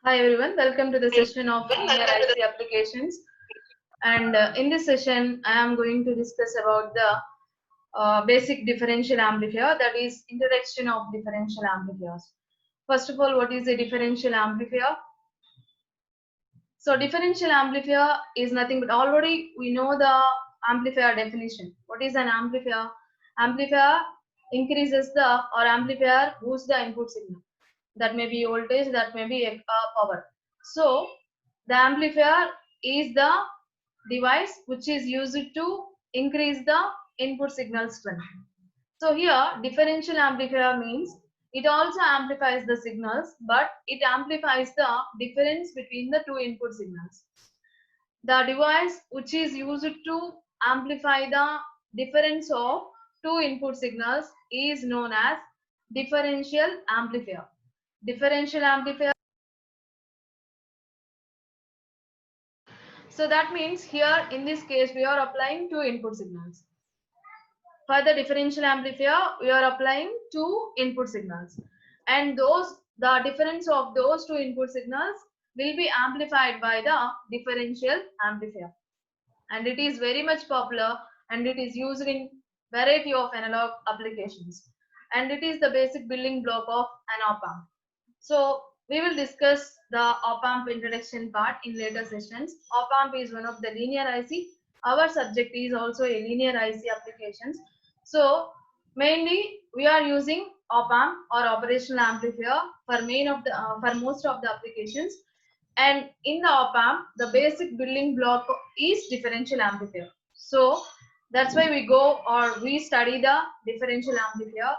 Hi everyone, welcome to the session of linear IC applications. And in this session, I am going to discuss about the basic differential amplifier, that is introduction of differential amplifiers. First of all, what is a differential amplifier? So differential amplifier is nothing but already we know the amplifier definition. What is an amplifier? Amplifier increases the or amplifier boosts the input signal. That may be voltage, that may be power. So the amplifier is the device which is used to increase the input signal strength. So here differential amplifier means it also amplifies the signals, but it amplifies the difference between the two input signals. The device which is used to amplify the difference of two input signals is known as differential amplifier. Differential amplifier. So that means here in this case we are applying two input signals. For the differential amplifier, we are applying two input signals, and the difference of those two input signals will be amplified by the differential amplifier, and it is very much popular and it is used in variety of analog applications, and it is the basic building block of an op-amp. So we will discuss the op-amp introduction part in later sessions. Op-amp is one of the linear IC. Our subject is also a linear IC applications. So mainly we are using op-amp or operational amplifier for for most of the applications. And in the op-amp, the basic building block is differential amplifier. So that's why we go or we study the differential amplifier.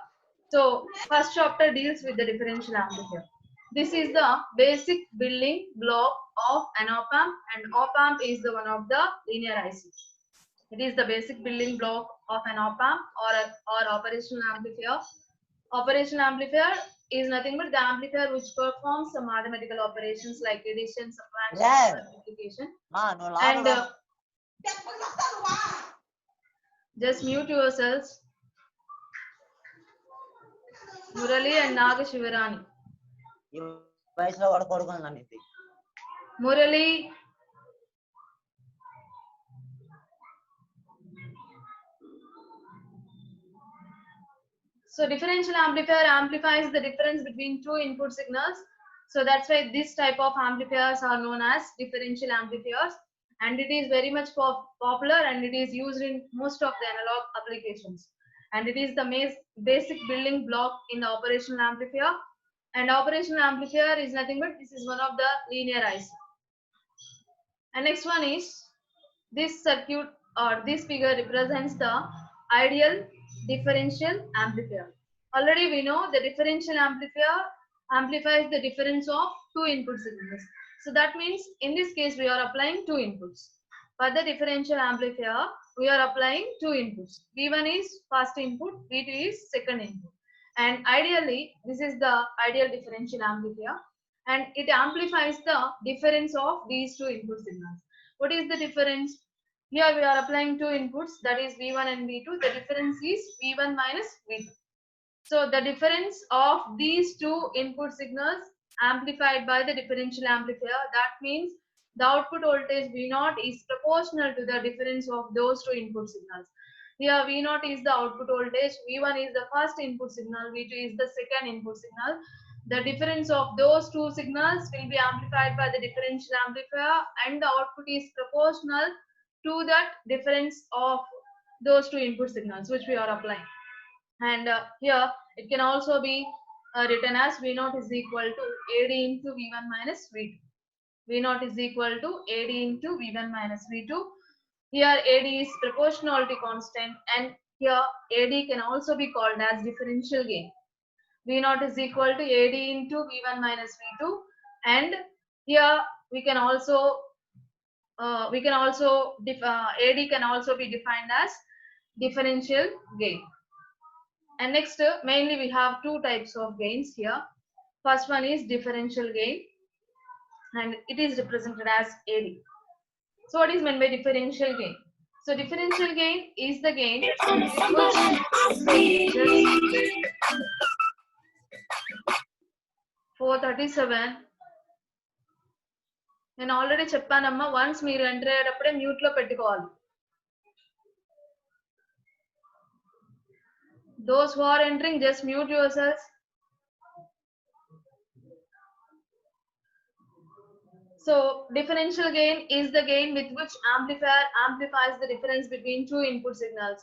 So first chapter deals with the differential amplifier. This is the basic building block of an op-amp, and op-amp is the one of the linear IC. It is the basic building block of an op-amp or operational amplifier. Operational amplifier is nothing but the amplifier which performs some mathematical operations like addition, subtraction, multiplication. And just mute yourselves. Murali and Naga Shivarani. Murali. So differential amplifier amplifies the difference between two input signals. So that's why this type of amplifiers are known as differential amplifiers, and it is very much popular and it is used in most of the analog applications. And it is the basic building block in the operational amplifier. And operational amplifier is nothing but this is one of the linear IC. And next one is this circuit or this figure represents the ideal differential amplifier. Already we know the differential amplifier amplifies the difference of two input signals. So that means in this case we are applying two inputs. For the differential amplifier, we are applying two inputs. V1 is first input, V2 is second input. And ideally, this is the ideal differential amplifier, and it amplifies the difference of these two input signals. What is the difference? Here we are applying two inputs, that is V1 and V2. The difference is V1 minus V2. So the difference of these two input signals amplified by the differential amplifier, that means the output voltage V0 is proportional to the difference of those two input signals. Here V0 is the output voltage, V1 is the first input signal, V2 is the second input signal. The difference of those two signals will be amplified by the differential amplifier, and the output is proportional to that difference of those two input signals which we are applying. And here it can also be written as V0 is equal to AD into V1 minus V2. V0 is equal to AD into V1 minus V2. Here AD is proportionality constant, and here AD can also be called as differential gain. V0 is equal to AD into V1 minus V2, and here we can also AD can also be defined as differential gain. And next, mainly we have two types of gains here. First one is differential gain, and it is represented as AD. So what is meant by differential gain? So differential gain is the gain. 437. నేను already చెప్పానమ్మా, once మీరు enter అయ్యేటప్పుడే mute లో పెట్టుకోవాలి. Those who are entering, just mute yourselves. So differential gain is the gain with which amplifier amplifies the difference between two input signals.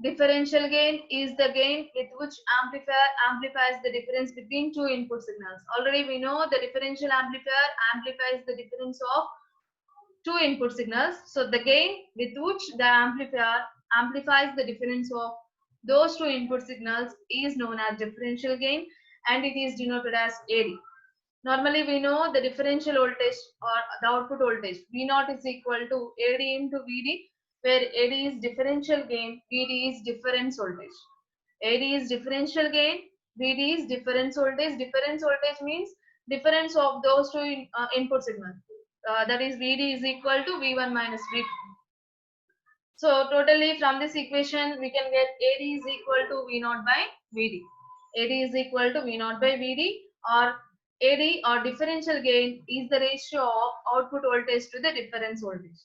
Differential gain is the gain with which amplifier amplifies the difference between two input signals. Already we know the differential amplifier amplifies the difference of two input signals. So the gain with which the amplifier amplifies the difference of those two input signals is known as differential gain, and it is denoted as AD. Normally we know the differential voltage or the output voltage V0 is equal to AD into VD, where AD is differential gain, VD is difference voltage. AD is differential gain, VD is difference voltage. Difference voltage means difference of those two input signals. That is VD is equal to V1 minus V2. So totally from this equation we can get AD is equal to V0 by VD. AD is equal to V0 by VD, or AD or differential gain is the ratio of output voltage to the difference voltage.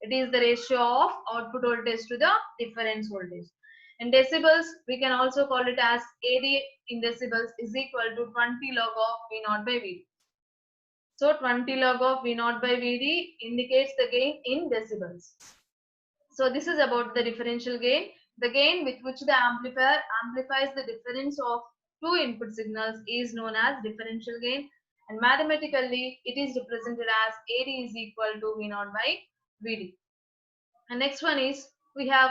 It is the ratio of output voltage to the difference voltage. In decibels, we can also call it as AD in decibels is equal to 20 log of V0 by VD. So 20 log of V0 by VD indicates the gain in decibels. So this is about the differential gain, the gain with which the amplifier amplifies the difference of two input signals is known as differential gain, and mathematically it is represented as AD is equal to V0 by VD. And next one is we have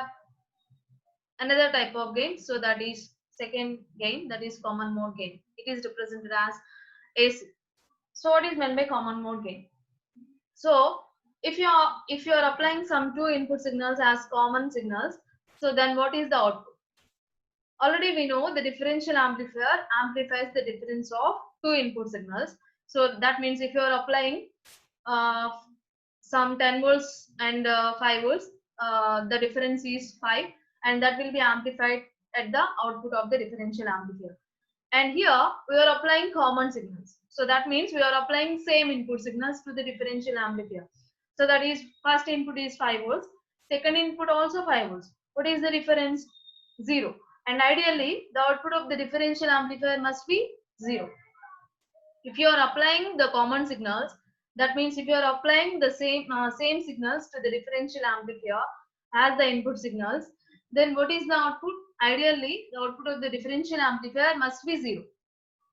another type of gain, so that is second gain, that is common mode gain. It is represented as AC. So what is meant by common mode gain? So if you are applying some two input signals as common signals, so then what is the output? Already we know the differential amplifier amplifies the difference of two input signals. So that means if you are applying some 10 volts and 5 volts, the difference is 5, and that will be amplified at the output of the differential amplifier. And here we are applying common signals. So that means we are applying same input signals to the differential amplifier. So that is, first input is 5 volts, second input also 5 volts. What is the difference? 0. And ideally the output of the differential amplifier must be 0. If you are applying the common signals, that means if you are applying the same signals to the differential amplifier as the input signals, then what is the output? Ideally the output of the differential amplifier must be 0,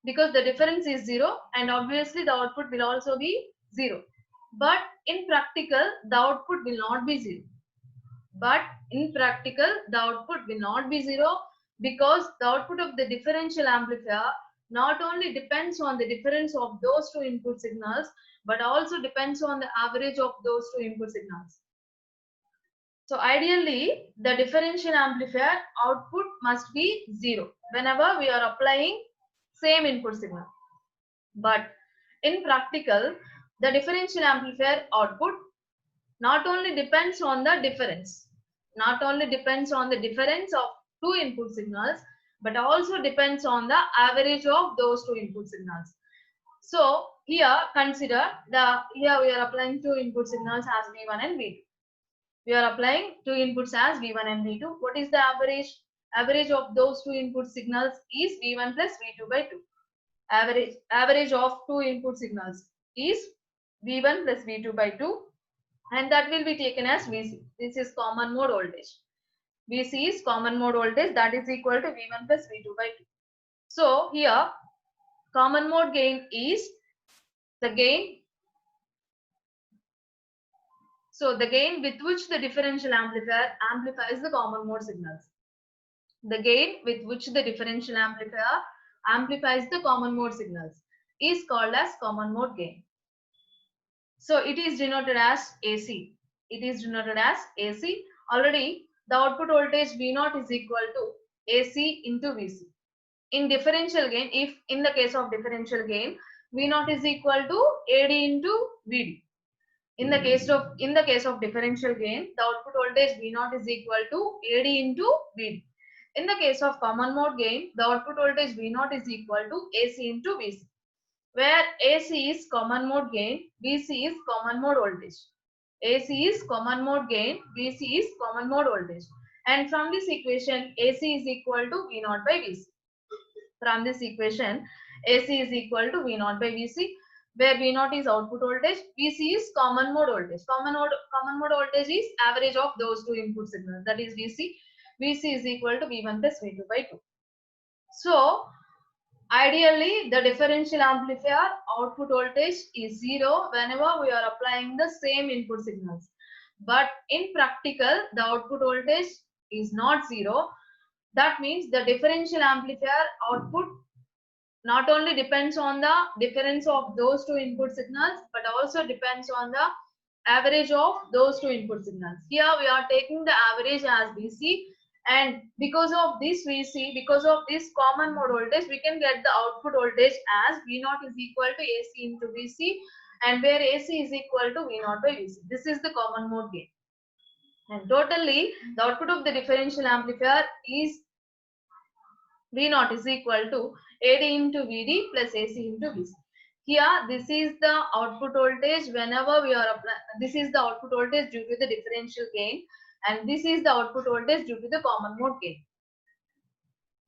because the difference is 0, and obviously the output will also be 0. But in practical the output will not be 0. But in practical the output will not be 0, because the output of the differential amplifier not only depends on the difference of those two input signals, but also depends on the average of those two input signals. So ideally the differential amplifier output must be 0 whenever we are applying same input signal. But in practical the differential amplifier output not only depends on the difference of two input signals, but also depends on the average of those two input signals. So here consider here we are applying two input signals as V1 and V2. We are applying two inputs as V1 and V2. What is the average? Average of those two input signals is V1 plus V2 by 2. Average of two input signals is V1 plus V2 by 2, and that will be taken as Vc. This is common mode voltage. Vc is common mode voltage, that is equal to V1 plus V2 by 2. So here common mode gain is the gain. So the gain with which the differential amplifier amplifies the common mode signals. The gain with which the differential amplifier amplifies the common mode signals is called as common mode gain. So it is denoted as AC. It is denoted as AC. Already the output voltage V0 is equal to AC into Vc. In differential gain, if in the case of differential gain, V0 is equal to AD into VD. In the case of differential gain, the output voltage V0 is equal to AD into VD. In the case of common mode gain, the output voltage V0 is equal to AC into Vc. where AC is common mode gain, BC is common mode voltage. AC is common mode gain, BC is common mode voltage. And from this equation, AC is equal to V naught by VC. From this equation, AC is equal to V naught by VC, where V naught is output voltage, VC is common mode voltage. Common mode voltage is average of those two input signals, that is VC. VC is equal to V1 plus V2 by 2. So, ideally, the differential amplifier output voltage is 0 whenever we are applying the same input signals. But in practical, the output voltage is not 0. That means the differential amplifier output not only depends on the difference of those two input signals, but also depends on the average of those two input signals. Here we are taking the average as VC, and because of this VC, because of this common mode voltage, we can get the output voltage as V0 is equal to AC into VC, and where AC is equal to V0 by VC. This is the common mode gain. And totally, the output of the differential amplifier is V0 is equal to AD into VD plus AC into VC. Here, this is the output voltage whenever we are applying. This is the output voltage due to the differential gain, and this is the output voltage due to the common mode gain.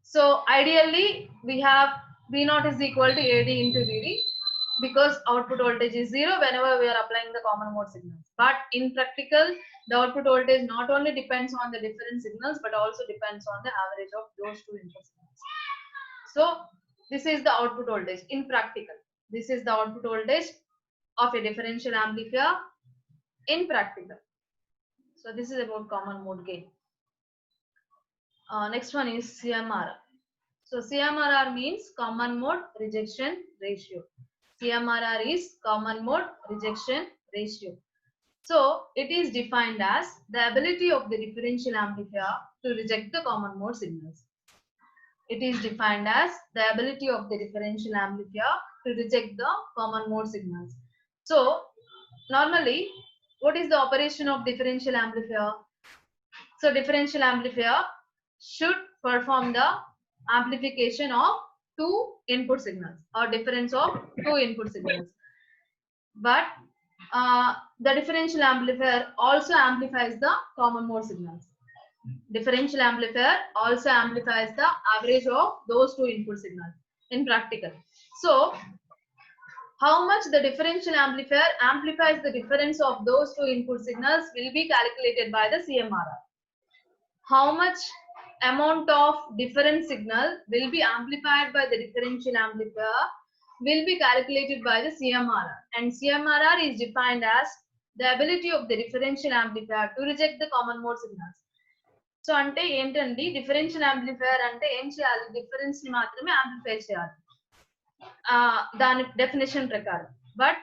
So, ideally, we have V0 is equal to AD into VD because output voltage is 0 whenever we are applying the common mode signals. But in practical, the output voltage not only depends on the different signals, but also depends on the average of those two input signals. So, this is the output voltage in practical. This is the output voltage of a differential amplifier in practical. So, this is about common mode gain. Next one is CMRR. So, CMRR means common mode rejection ratio. CMRR is common mode rejection ratio. So, it is defined as the ability of the differential amplifier to reject the common mode signals. It is defined as the ability of the differential amplifier to reject the common mode signals. So, normally, what is the operation of differential amplifier? So, differential amplifier should perform the amplification of two input signals or difference of two input signals. But the differential amplifier also amplifies the common mode signals. Differential amplifier also amplifies the average of those two input signals in practical. So, how much the differential amplifier amplifies the difference of those two input signals will be calculated by the CMRR. How much amount of different signal will be amplified by the differential amplifier will be calculated by the CMRR, and CMRR is defined as the ability of the differential amplifier to reject the common mode signals. So అంటే ఏంటండి differential amplifier అంటే ఏం చేయాలి, difference ని మాత్రమే amplify చేయాలి దాని definition ప్రకారం. బట్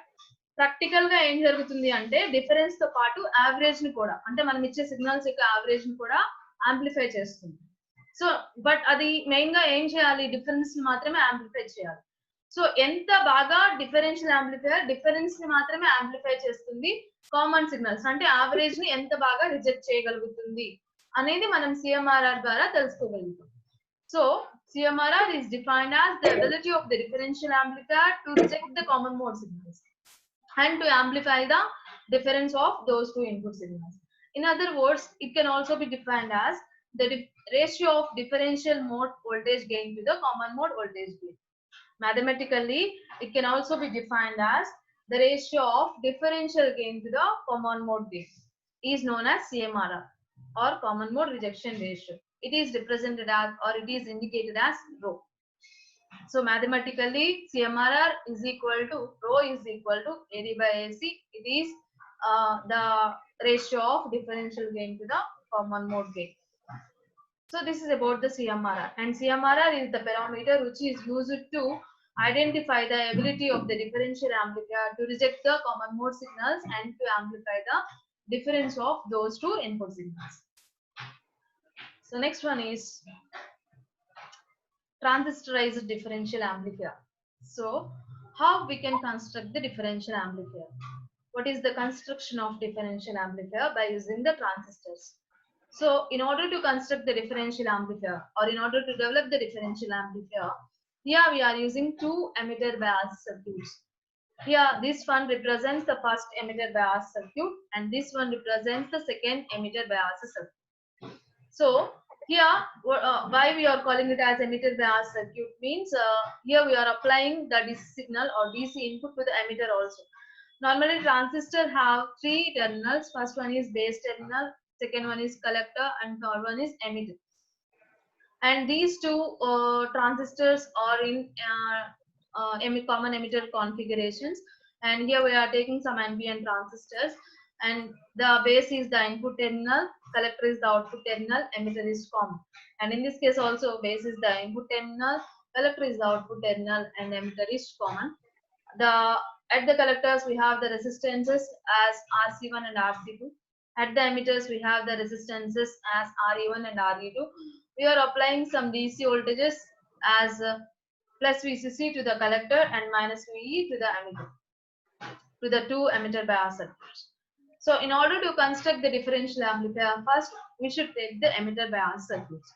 ప్రాక్టికల్ గా ఏం జరుగుతుంది అంటే డిఫరెన్స్ తో పాటు యావరేజ్ ని కూడా, అంటే మనం ఇచ్చే సిగ్నల్స్ యొక్క యావరేజ్ ని కూడా యాంప్లిఫై చేస్తుంది. సో బట్ అది మెయిన్ గా ఏం చేయాలి, డిఫరెన్స్ ని మాత్రమే యాంప్లిఫై చేయాలి. సో ఎంత బాగా డిఫరెన్షియల్ యాంప్లిఫైయర్ డిఫరెన్స్ ని మాత్రమే యాంప్లిఫై చేస్తుంది, కామన్ సిగ్నల్స్ అంటే యావరేజ్ ని ఎంత బాగా రిజెక్ట్ చేయగలుగుతుంది అనేది మనం CMRR ద్వారా తెలుసుకోగలుగుతాం. So CMRR is defined as the ability of the differential amplifier to reject the common mode signals and to amplify the difference of those two input signals. In other words, it can also be defined as the ratio of differential mode voltage gain to the common mode voltage gain. Mathematically, it can also be defined as the ratio of differential gain to the common mode gain is known as CMRR or common mode rejection ratio. It is represented as, or it is indicated as rho. So mathematically, CMRR is equal to rho is equal to AD by AC. It is the ratio of differential gain to the common mode gain. So this is about the CMRR, and CMRR is the parameter which is used to identify the ability of the differential amplifier to reject the common mode signals and to amplify the difference of those two input signals. So next one is transistorized differential amplifier. So how we can construct the differential amplifier? What is the construction of differential amplifier? By using the transistors. So in order to construct the differential amplifier, or in order to develop the differential amplifier, Here we are using two emitter bias circuits. Here this one represents the first emitter bias circuit and this one represents the second emitter bias circuit. So here why we are calling it as emitter bias circuit means here we are applying the DC signal or DC input to the emitter also. Normally transistor have three terminals. First one is base terminal, second one is collector and third one is emitter. And these two transistors are in common emitter configurations, and here we are taking some NPN transistors, and the base is the input terminal, collector is the output terminal, emitter is common. And in this case also base is the input terminal, collector is the output terminal, and emitter is common. The at the collectors we have the resistances as RC1 and RC2. At the emitters we have the resistances as RE1 and RE2. We are applying some DC voltages as plus VCC to the collector and minus VE to the emitter, to the two emitter bias circuits. So in order to construct the differential amplifier, first we should take the emitter bias circuits,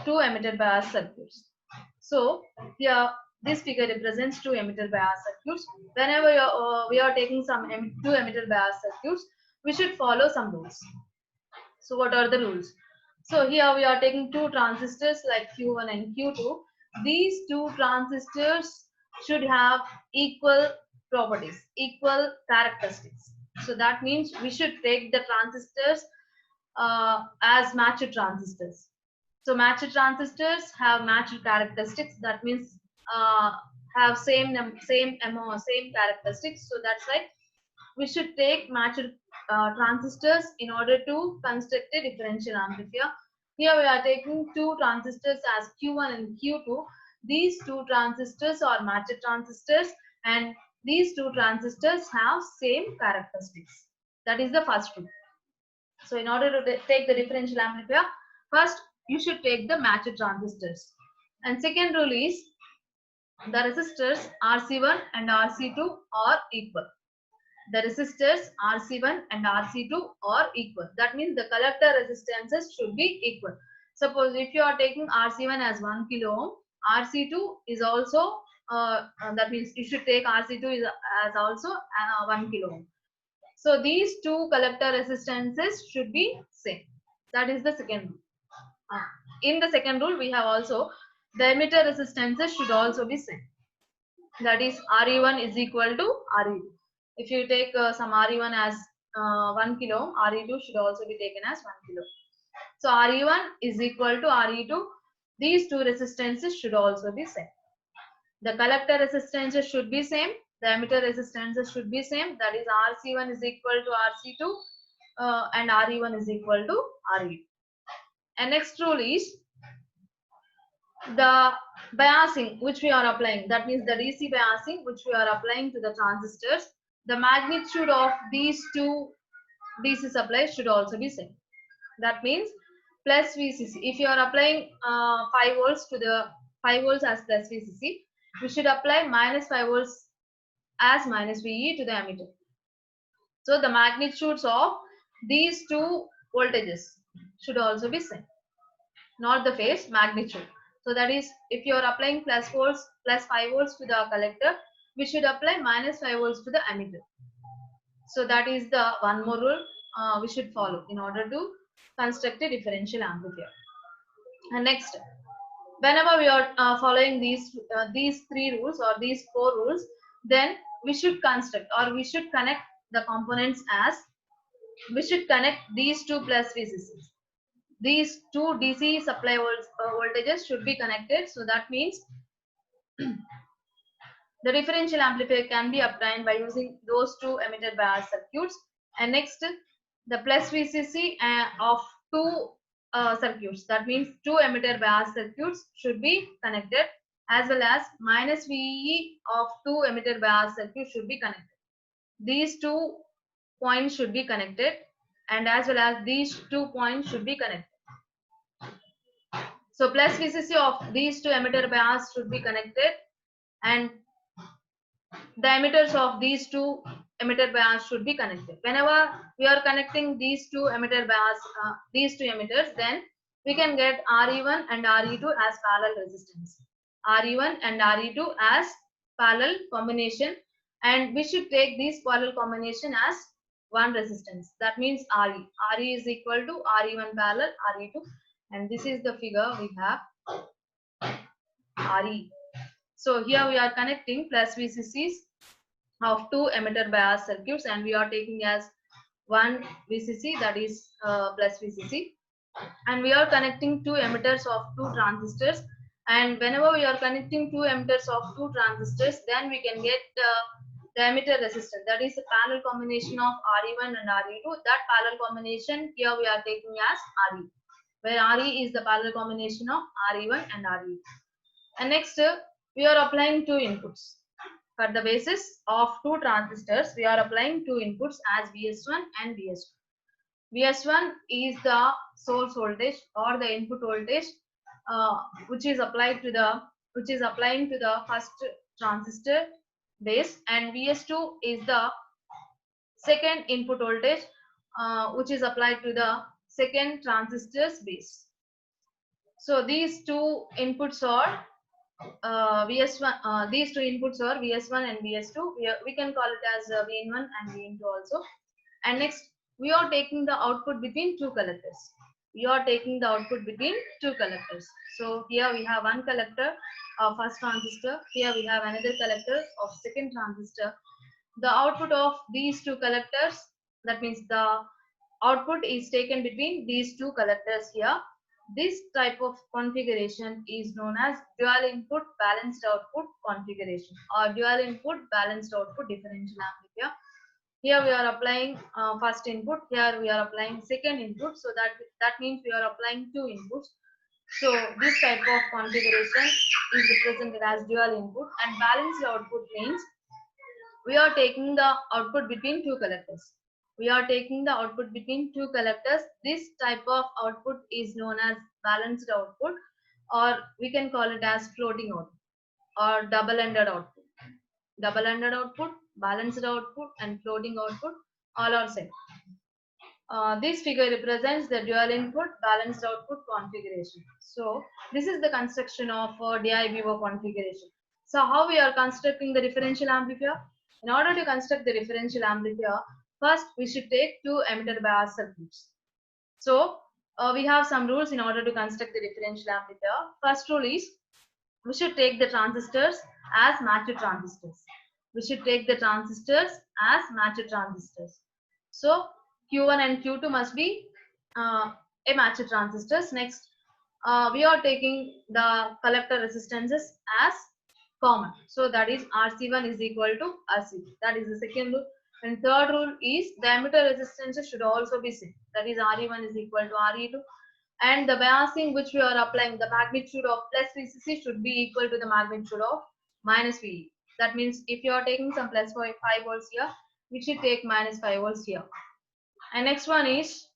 two emitter bias circuits. So here this figure represents two emitter bias circuits. Whenever we are taking some two emitter bias circuits, we should follow some rules. So what are the rules? So here we are taking two transistors like Q1 and Q2. These two transistors should have equal properties, equal characteristics. So that means we should take the transistors as matched transistors. So matched transistors have matched characteristics. That means have same characteristics. So that's why we should take matched transistors in order to construct a differential amplifier. Here we are taking two transistors as Q1 and Q2. These two transistors are matched transistors and these two transistors have same characteristics. That is the first rule. So in order to take the differential amplifier, first you should take the matched transistors. And second rule is the resistors RC1 and RC2 are equal. The resistors RC1 and RC2 are equal. That means the collector resistances should be equal. Suppose if you are taking RC1 as 1 kilo ohm, RC2 is also that means you should take RC2 as also 1 kilo ohm. So these two collector resistances should be same. That is the second rule. In the second rule, we have also the emitter resistances should also be same. That is RE1 is equal to RE2. If you take some RE1 as 1 kilo ohm, RE2 should also be taken as 1 kilo. So RE1 is equal to RE2. These two resistances should also be same. The collector resistances should be same. The emitter resistances should be same. That is RC1 is equal to RC2 and RE1 is equal to RE2. And next rule is the biasing which we are applying. That means the DC biasing which we are applying to the transistors. The magnitude of these two DC supplies should also be same. That means plus VCC. If you are applying 5 volts to the 5 volts as plus VCC, we should apply minus 5 volts as minus VE to the emitter. So the magnitudes of these two voltages should also be same, not the phase, magnitude. So that is, if you are applying plus 5 volts to the collector, we should apply minus 5 volts to the emitter. So that is the one more rule we should follow in order to construct a differential amplifier. And next, whenever we are following these three rules or these four rules, then we should construct or we should connect the components as we should connect these two plus VCCs. These two DC supply voltages should be connected. So that means the differential amplifier can be obtained by using those two emitter bias circuits. And next, the plus VCC of two circuits. That means two emitter bias circuits should be connected, as well as minus VE of two emitter bias circuits should be connected. These two points should be connected, and as well as these 2 points should be connected. So plus VCC of these two emitter bias should be connected, and the emitters of these two emitter bias should be connected. Whenever we are connecting these two emitter bias, these two emitters, then we can get RE1 and RE2 as parallel resistance. RE1 and RE2 as parallel combination, and we should take this parallel combination as one resistance. That means RE. RE is equal to RE1 parallel RE2, and this is the figure we have RE. So here we are connecting plus VCCs of two emitter bias circuits, and we are taking as one VCC, that is plus VCC, and we are connecting two emitters of two transistors. And whenever we are connecting two emitters of two transistors, then we can get the emitter resistance, that is a parallel combination of RE1 and RE2. That parallel combination here we are taking as RE, where RE is the parallel combination of RE1 and RE2. And next, we are applying two inputs. For the basis of two transistors, we are applying two inputs as VS1 and VS2. VS1 is the source voltage or the input voltage, which is applying to the first transistor base, and VS2 is the second input voltage, which is applied to the second transistor's base. So these two inputs are VS1. These two inputs are VS1 and VS2. We can call it as VN1 and VN2 also. And next, we are taking the output between two collectors. We are taking the output between two collectors. So here we have one collector of first transistor. Here we have another collector of second transistor. The output of these two collectors, that means the output is taken between these two collectors here. This type of configuration is known as dual input balanced output configuration, or dual input balanced output differential amplifier. Here we are applying first input, here we are applying second input, so that means we are applying two inputs. So this type of configuration is represented as dual input, and balanced output means we are taking the output between two collectors. We are taking the output between two collectors. This type of output is known as balanced output, or we can call it as floating output or double-ended output. Double-ended output, balanced output, and floating output all are same. This figure represents the dual input balanced output configuration. So this is the construction of DI-VO configuration. So how we are constructing the differential amplifier? In order to construct the differential amplifier, first we should take two emitter bias circuits. So we have some rules in order to construct the differential amplifier. First rule is we should take the transistors as matched transistors. We should take the transistors as matched transistors. So Q1 and Q2 must be a matched transistors. Next, we are taking the collector resistances as common. So that is RC1 is equal to RC2. That is the second rule. And third rule is the emitter resistances should also be same. That is RE1 is equal to RE2. And the biasing which we are applying, the magnitude of plus VCC should be equal to the magnitude of minus VE. That means if you are taking some plus 5 volts here, we should take minus 5 volts here. And next one is,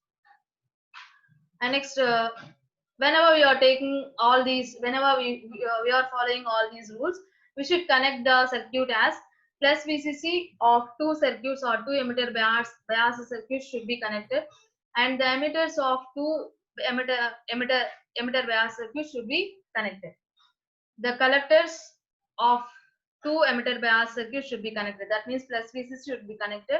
whenever we are taking all these, whenever we are following all these rules, we should connect the circuit as plus VCC of two circuits or two emitter bias circuits should be connected, and the emitters of two emitter bias circuits should be connected. The collectors of two emitter bias circuits should be connected. That means plus VCC should be connected.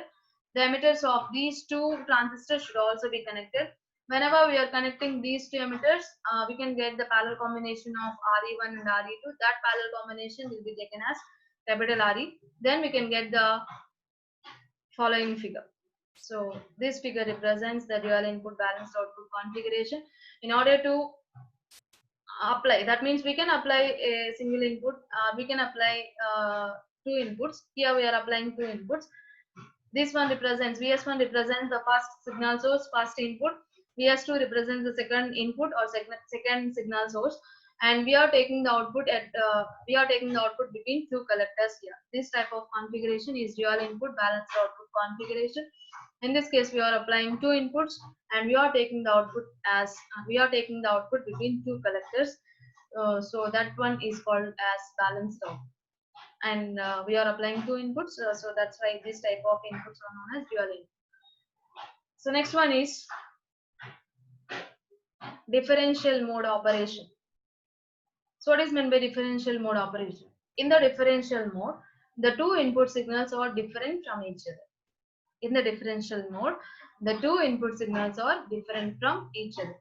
The emitters of these two transistors should also be connected. Whenever we are connecting these two emitters, we can get the parallel combination of RE1 and RE2. That parallel combination will be taken as capital RE. Then we can get the following figure. So this figure represents the dual input balanced output configuration. In order to apply, that means we can apply a single input, we can apply two inputs. Here we are applying two inputs. This one represents, VS1 represents the first signal source, first input. VS2 represents the second input or second signal source, and we are taking the output between two collectors here. This type of configuration is dual input balanced output configuration. In this case, we are applying two inputs, and we are taking the output between two collectors. So that one is called as balanced output. And we are applying two inputs, so that's why this type of inputs are known as dual input. So next one is differential mode operation. So what is meant by differential mode operation? In the differential mode, the two input signals are different from each other. In the differential mode, the two input signals are different from each other.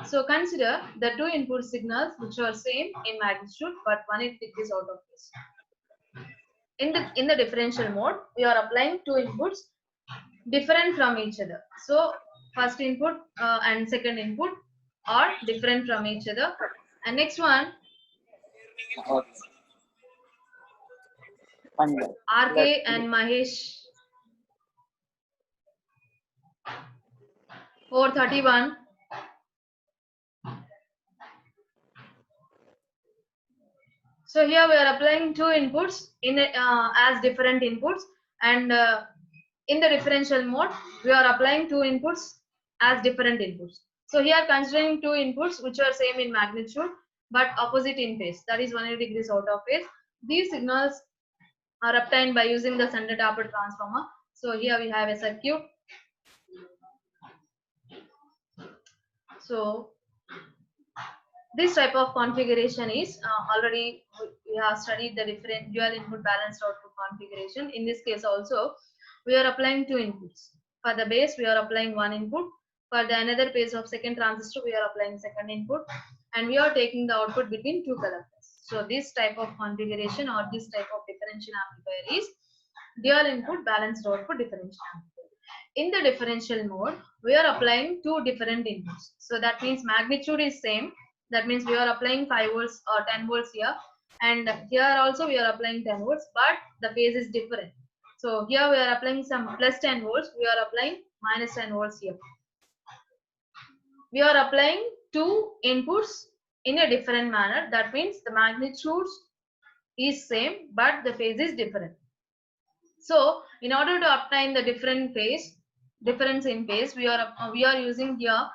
So consider the two input signals which are same in magnitude but 180 degrees out of phase. In the differential mode, we are applying two inputs different from each other. So first input and second input are different from each other. And next one, Okay. And RK let and Mahesh 431. So here we are applying two inputs in as different inputs, and in the differential mode we are applying two inputs as different inputs. So here considering two inputs which are same in magnitude but opposite in phase, that is 180 degrees out of phase. These signals are obtained by using the center taper transformer. So here we have a circuit. So this type of configuration is already we have studied the different dual input balanced output configuration. In this case also we are applying two inputs. For the base we are applying one input. For the another phase of second transistor we are applying second input, and we are taking the output between two collectors. So this type of configuration or this type of differential amplifier is dual input balanced output differential amplifier. In the differential mode we are applying two different inputs. So that means magnitude is same. That means we are applying 5 volts or 10 volts here, and here also we are applying 10 volts, but the phase is different. So here we are applying some plus 10 volts, we are applying minus 10 volts here. We are applying two inputs in a different manner. That means the magnitude is same but the phase is different. So in order to obtain the difference in phase, we are using here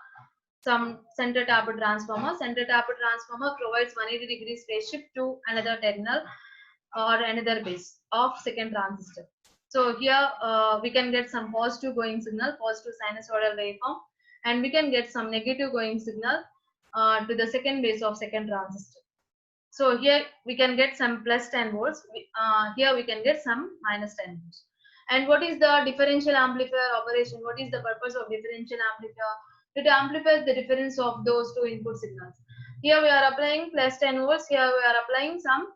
some center taper transformer. Center taper transformer provides 180 degrees phase shift to another terminal or another base of second transistor. So here we can get some positive going signal, positive sinusoidal waveform, and we can get some negative going signal to the second base of second transistor. So here we can get some plus 10 volts. Here we can get some minus 10 volts. And what is the differential amplifier operation? What is the purpose of differential amplifier? It amplifies the difference of those two input signals. Here we are applying plus 10 volts. Here we are applying some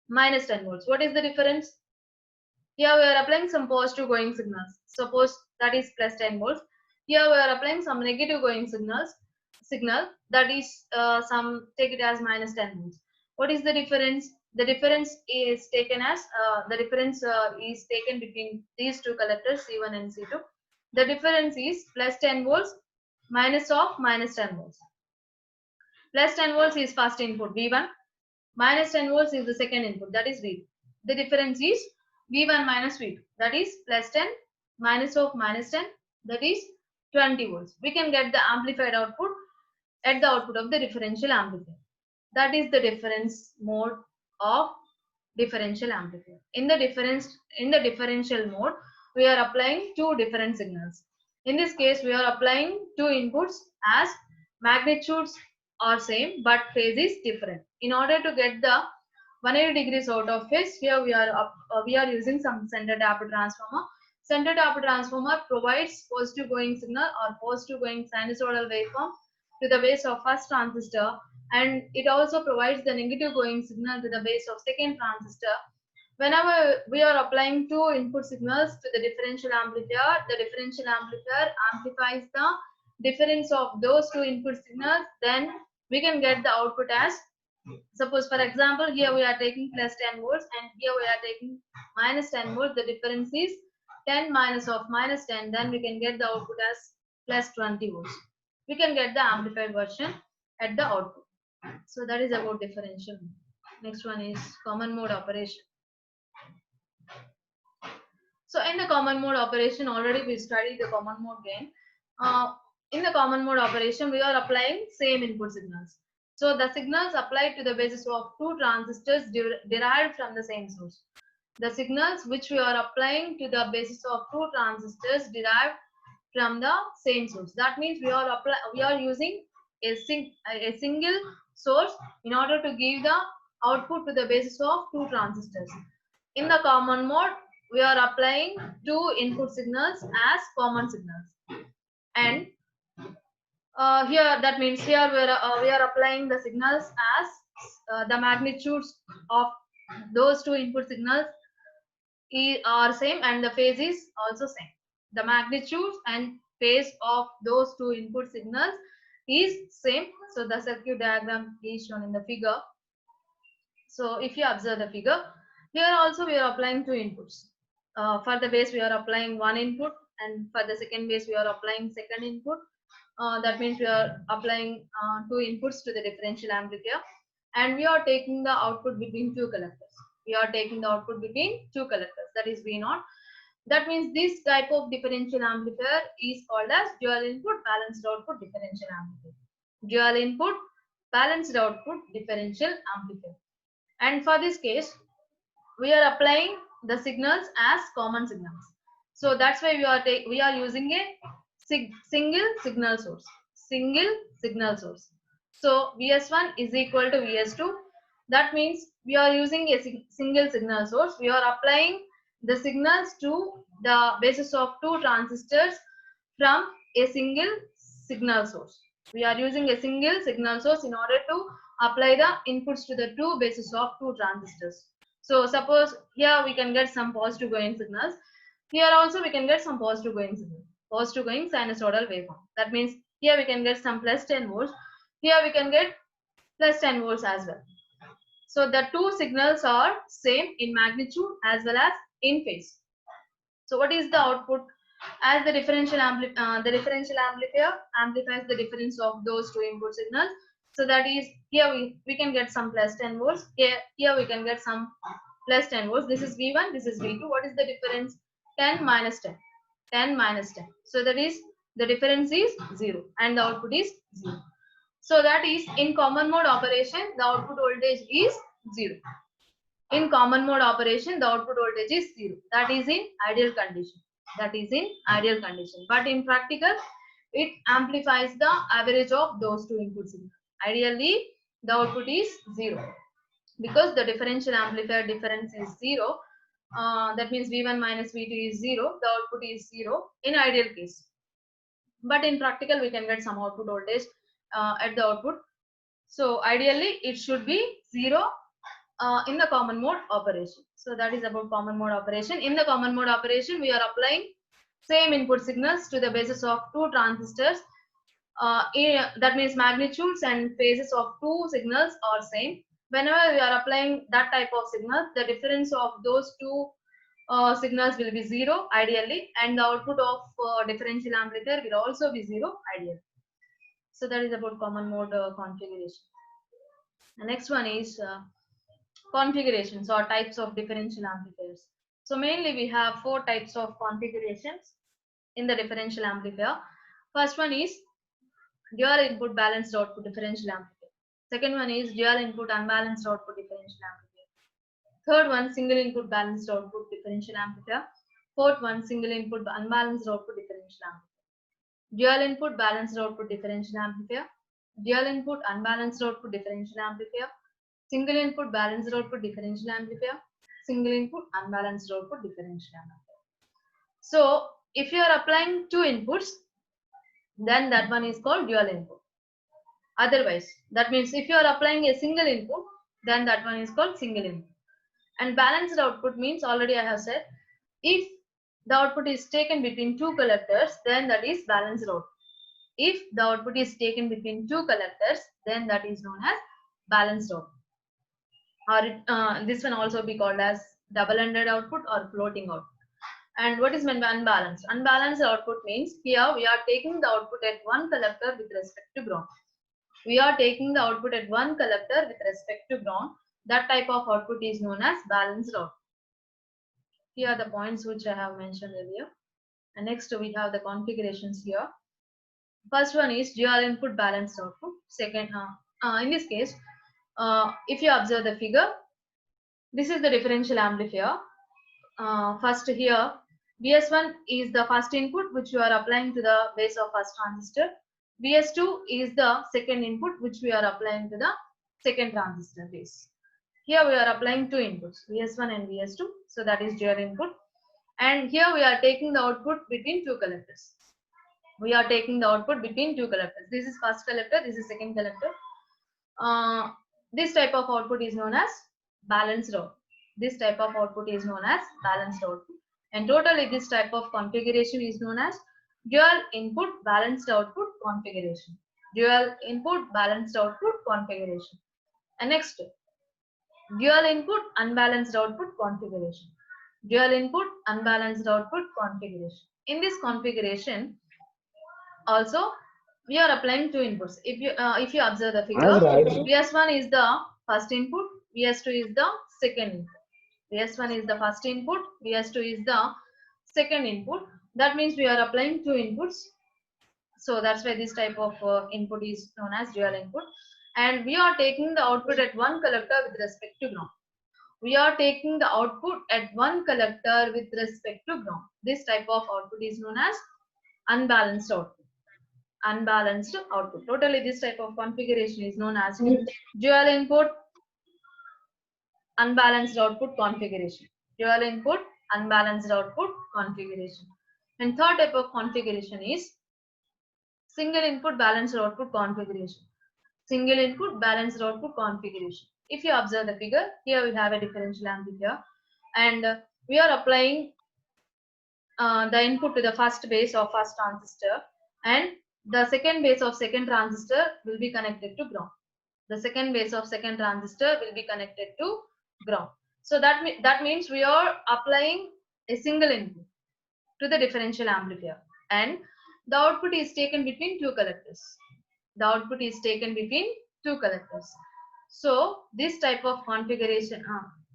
minus 10 volts. What is the difference? Here we are applying some positive going signals. Suppose that is plus 10 volts. Here we are applying some negative going signal that is take it as minus 10 volts. What is the difference? The difference is taken as is taken between these two collectors C1 and C2. The difference is plus 10 volts minus of minus 10 volts. Plus 10 volts is first input V1, minus 10 volts is the second input, that is V2. The difference is V1 minus V2, that is plus 10 minus of minus 10, that is 20 volts. We can get the amplified output at the output of the differential amplifier. That is the difference mode of differential amplifier. In the differential mode, we are applying two different signals. In this case, we are applying two inputs as magnitudes are same but phase is different. In order to get the 180 degrees out of phase, here we are using some center taper transformer. Center taper transformer provides positive going signal or positive going sinusoidal waveform to the base of first transistor, and it also provides the negative going signal to the base of second transistor. Whenever we are applying two input signals to the differential amplifier, the differential amplifier amplifies the difference of those two input signals. Then we can get the output as, suppose for example, here we are taking plus 10 volts and here we are taking minus 10 volts. The difference is 10 minus of minus 10. Then we can get the output as plus 20 volts. We can get the amplified version at the output. So that is about differential. Next one is common mode operation. So in the common mode operation, already we studied the common mode gain. In the common mode operation, we are applying same input signals. So the signals applied to the basis of two transistors derived from the same source. The signals which we are applying to the basis of two transistors derived from the same source. That means we are using a single source in order to give the output to the basis of two transistors. In the common mode, we are applying two input signals as common signals. And here, that means here we are applying the signals as the magnitudes of those two input signals are same and the phase is also same. The magnitudes and phase of those two input signals is same. So the circuit diagram is shown in the figure. So if you observe the figure, here also we are applying two inputs. For the base we are applying one input, and for the second base we are applying second input. That means we are applying two inputs to the differential amplifier, and we are taking the output between two collectors. We are taking the output between two collectors, that is V0. That means this type of differential amplifier is called as dual input balanced output differential amplifier. Dual input balanced output differential amplifier. And for this case, we are applying the signals as common signals. So that's why we are using a single signal source. Single signal source. So VS1 is equal to VS2. That means we are using a single signal source. We are applying the signals to the basis of two transistors from a single signal source. We are using a single signal source in order to apply the inputs to the two bases of two transistors. So suppose here we can get some positive going signals. Here also we can get some positive going signals. Positive going sinusoidal waveform. That means here we can get some plus 10 volts. Here we can get plus 10 volts as well. So the two signals are same in magnitude as well as in phase. So what is the output? As the differential amplifier amplifies the difference of those two input signals. So that is, here we can get some plus 10 volts. Here we can get some plus 10 volts. This is V1, this is V2. What is the difference? 10 minus 10. 10 minus 10. So that is, the difference is 0 and the output is 0. So that is, in common mode operation, the output voltage is 0. In common mode operation, the output voltage is 0. That is in ideal condition. That is in ideal condition. But in practical, it amplifies the average of those two input signals. Ideally, the output is 0. Because the differential amplifier difference is 0, that means V1 minus V2 is 0, the output is 0 in ideal case. But in practical, we can get some output voltage at the output. So ideally, it should be 0 in the common mode operation. So that is about common mode operation. In the common mode operation, we are applying same input signals to the basis of two transistors. That means magnitudes and phases of two signals are same. Whenever we are applying that type of signal, the difference of those two signals will be 0 ideally, and the output of differential amplifier will also be 0 ideally. So that is about common mode configuration. The next one is configurations or types of differential amplifiers. So mainly we have 4 types of configurations in the differential amplifier. First one is dual input balanced output differential amplifier. Second one is dual input unbalanced output differential amplifier. Third one, single input balanced output differential amplifier. Fourth one, single input unbalanced output differential amplifier. Dual input balanced output differential amplifier. Dual input unbalanced output differential amplifier. Single input balanced output differential amplifier. Single input unbalanced output differential amplifier. So if you are applying two inputs, then that one is called dual input. Otherwise, that means if you are applying a single input, then that one is called single input. And balanced output means, already I have said, if the output is taken between two collectors, then that is balanced output. If the output is taken between two collectors, then that is known as balanced output. Or this one also be called as double-ended output or floating output. And what is meant by unbalanced? Unbalanced output means here we are taking the output at one collector with respect to ground. We are taking the output at one collector with respect to ground. That type of output is known as balanced output. Here are the points which I have mentioned earlier. And next we have the configurations here. First one is dual input balanced output. Second, in this case, if you observe the figure, this is the differential amplifier. First here, VS1 is the first input which you are applying to the base of first transistor. VS2 is the second input which we are applying to the second transistor base. Here we are applying two inputs, VS1 and VS2. So that is dual input. And here we are taking the output between two collectors. We are taking the output between two collectors. This is first collector, this is second collector. This type of output is known as balanced output. This type of output is known as balanced output. And totally this type of configuration is known as dual input balanced output configuration. Dual input balanced output configuration. And next, dual input unbalanced output configuration. Dual input unbalanced output configuration. In this configuration, also we are applying two inputs. If you observe the figure, VS1 is the first input, VS2 is the second input. VS1 is the first input, VS2 is the second input. That means we are applying two inputs. So that's why this type of input is known as dual input. And we are taking the output at one collector with respect to ground. We are taking the output at one collector with respect to ground. This type of output is known as unbalanced output. Unbalanced output. Totally this type of configuration is known as dual input unbalanced output configuration. Dual input unbalanced output configuration. And third type of configuration is single input balanced output configuration. Single input balanced output configuration. If you observe the figure, here we have a differential amplifier, and we are applying the input to the first base of first transistor, and the second base of second transistor will be connected to ground. The second base of second transistor will be connected to ground. So that means we are applying a single input to the differential amplifier, and the output is taken between two collectors. The output is taken between two collectors. So this type of configuration,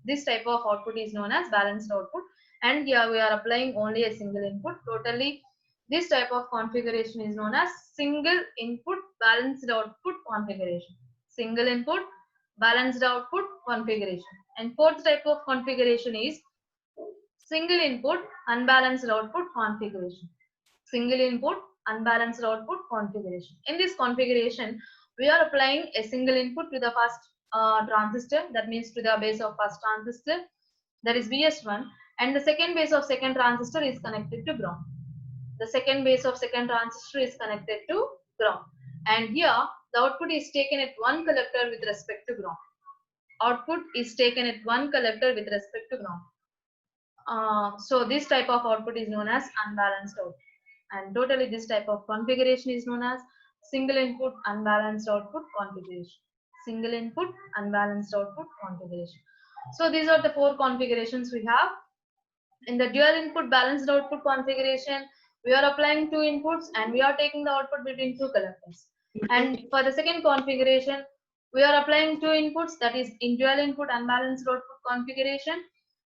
this type of output is known as balanced output, and here we are applying only a single input. Totally this type of configuration is known as single input balanced output configuration. Single input balanced output configuration. And fourth type of configuration is single input unbalanced output configuration. Single input unbalanced output configuration. In this configuration, we are applying a single input to the first transistor, that means to the base of first transistor, that is VS1, and the second base of second transistor is connected to ground. The second base of second transistor is connected to ground, and here the output is taken at one collector with respect to ground. Output is taken at one collector with respect to ground. So this type of output is known as unbalanced output. And totally this type of configuration is known as single input unbalanced output configuration. Single input unbalanced output configuration. So these are the four configurations we have. In the dual input balanced output configuration, we are applying two inputs and we are taking the output between two collectors. And for the second configuration, we are applying two inputs, that is in dual input unbalanced output configuration,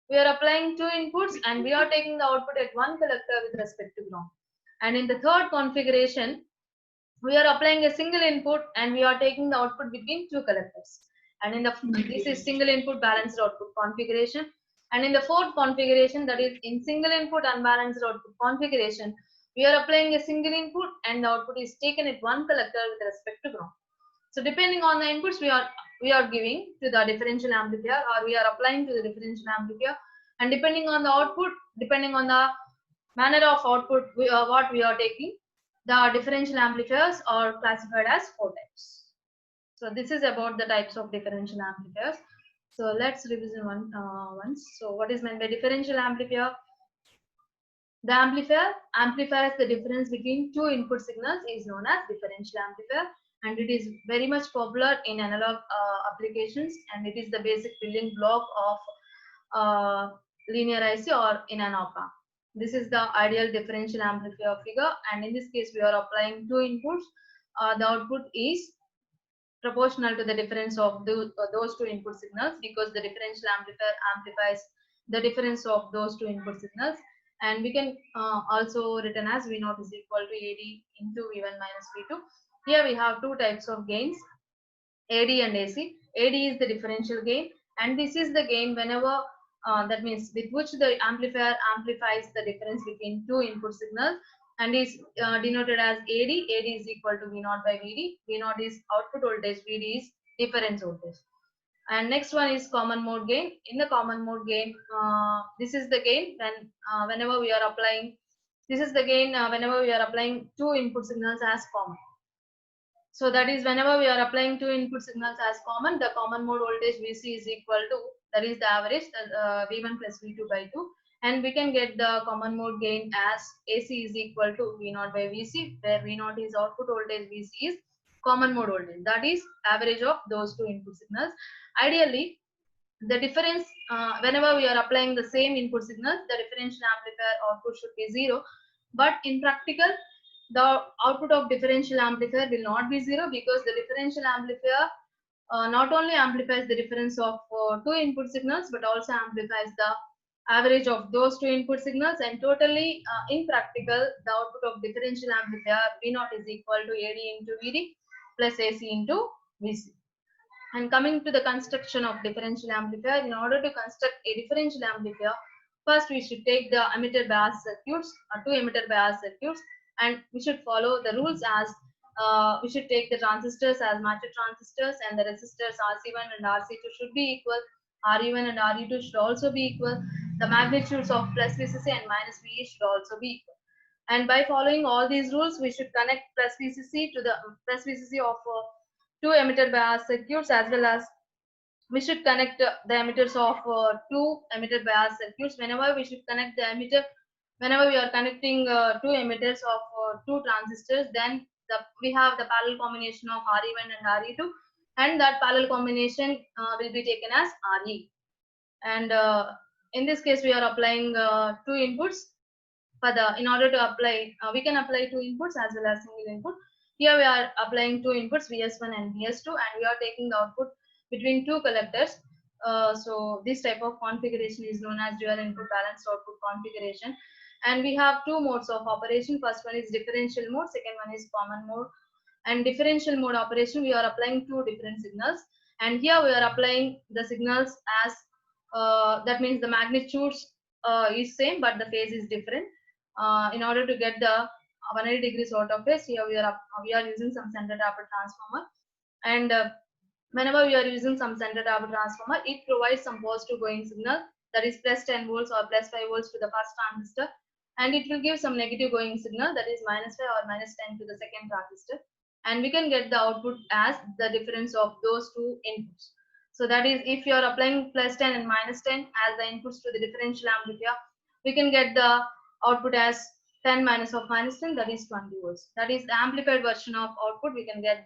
we are applying two inputs and we are taking the output at one collector with respect to ground. And in the third configuration, we are applying a single input and we are taking the output between two collectors. And in the this is single input balanced output configuration. And in the fourth configuration, that is in single input unbalanced output configuration, we are applying a single input and the output is taken at one collector with respect to ground. So depending on the inputs we are giving to the differential amplifier, or we are applying to the differential amplifier, and depending on the output, depending on the manner of output what we are taking, the differential amplifiers are classified as four types. So this is about the types of differential amplifiers. So let's revisit once. So what is meant by differential amplifier? The amplifier amplifies the difference between two input signals is known as differential amplifier, and it is very much popular in analog applications, and it is the basic building block of linear IC or in an op-amp. This is the ideal differential amplifier figure, and in this case we are applying two inputs. The output is proportional to the difference of those two input signals, because the differential amplifier amplifies the difference of those two input signals. And we can also written as V0 is equal to AD into V1 minus V2. Here we have two types of gains, AD and AC. AD is the differential gain, and this is the gain whenever that means with which the amplifier amplifies the difference between two input signals, and is denoted as AD. AD is equal to V0 by VD. V0 is output voltage, VD is difference voltage. And next one is common mode gain. In the common mode gain, this is the gain whenever we are applying. This is the gain whenever we are applying two input signals as common. So that is whenever we are applying two input signals as common, the common mode voltage Vc is equal to, that is the average, V1 plus V2 by 2. And we can get the common mode gain as AC is equal to V0 by Vc, where V0 is output voltage, Vc is common mode voltage. That is average of those two input signals. Ideally, the difference, whenever we are applying the same input signals, the differential amplifier output should be 0. But in practical, the output of differential amplifier will not be 0, because the differential amplifier not only amplifies the difference of two input signals, but also amplifies the average of those two input signals. And totally, in practical, the output of differential amplifier V0 is equal to AD into VD plus AC into VC. And coming to the construction of differential amplifier, in order to construct a differential amplifier, first we should take the emitter bias circuits, two emitter bias circuits, and we should follow the rules as we should take the transistors as matched transistors, and the resistors RC1 and RC2 should be equal. RE1 and RE2 should also be equal. The magnitudes of plus VCC and minus VE should also be equal. And by following all these rules, we should connect plus VCC to the plus VCC of two emitter bias circuits, as well as we should connect the emitters of two emitter bias circuits. Whenever we should connect the emitter, whenever we are connecting two emitters of two transistors, then we have the parallel combination of RE1 and RE2, and that parallel combination will be taken as RE. And in this case, we are applying two inputs. In order to apply, we can apply two inputs as well as single input. Here we are applying two inputs, VS1 and VS2, and we are taking the output between two collectors. So this type of configuration is known as dual input balanced output configuration. And we have two modes of operation. First one is differential mode, second one is common mode. And differential mode operation, we are applying two different signals. And here we are applying the signals as, that means the magnitudes is same, but the phase is different. In order to get the 180 degrees out of phase, here we are using some center tapped transformer. And whenever we are using some center tapped transformer, it provides some positive going signal, that is plus 10 volts or plus 5 volts to the first transistor, and it will give some negative going signal, that is minus 5 or minus 10 to the second transistor. And we can get the output as the difference of those two inputs. So that is, if you are applying plus 10 and minus 10 as the inputs to the differential amplifier, we can get the output as 10 minus of minus 10, that is 20 volts. That is the amplified version of output we can get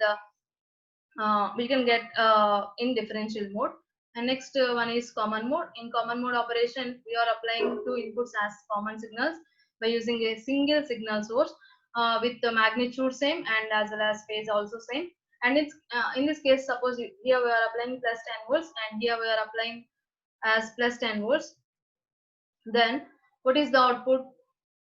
in differential mode. And next one is common mode. In common mode operation, we are applying two inputs as common signals by using a single signal source with the magnitude same and as well as phase also same. And it's in this case, suppose here we are applying plus 10 volts and here we are applying as plus 10 volts. Then what is the output?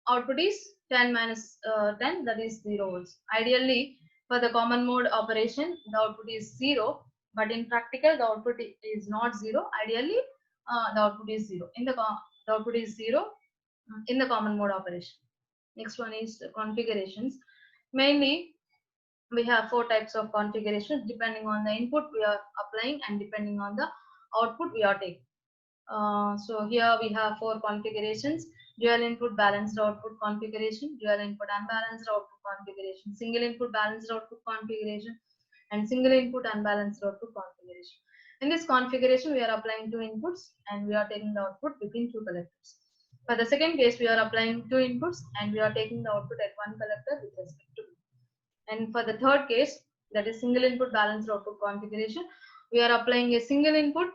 Output is 10 minus 10, that is 0 volts. Ideally, for the common mode operation, the output is 0, but in practical, the output is not 0. Ideally, the output is 0. The output is 0 in the common mode operation. Next one is the configurations. Mainly, we have four types of configurations depending on the input we are applying and depending on the output we are taking. So here we have four configurations: dual input balanced output configuration, dual input unbalanced output configuration, single input balanced output configuration, and single input unbalanced output configuration. In this configuration, we are applying two inputs and we are taking the output between two collectors. For the second case, we are applying two inputs and we are taking the output at one collector with respect to. And for the third case, that is single input balanced output configuration, we are applying a single input.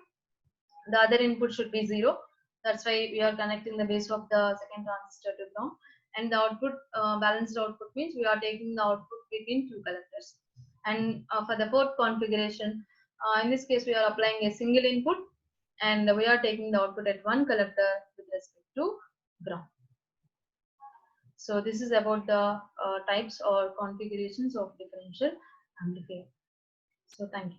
The other input should be 0. That's why we are connecting the base of the second transistor to ground. And the output, balanced output, means we are taking the output between two collectors. And for the fourth configuration, in this case, we are applying a single input and we are taking the output at one collector with respect to ground. So this is about the types or configurations of differential amplifier. So thank you.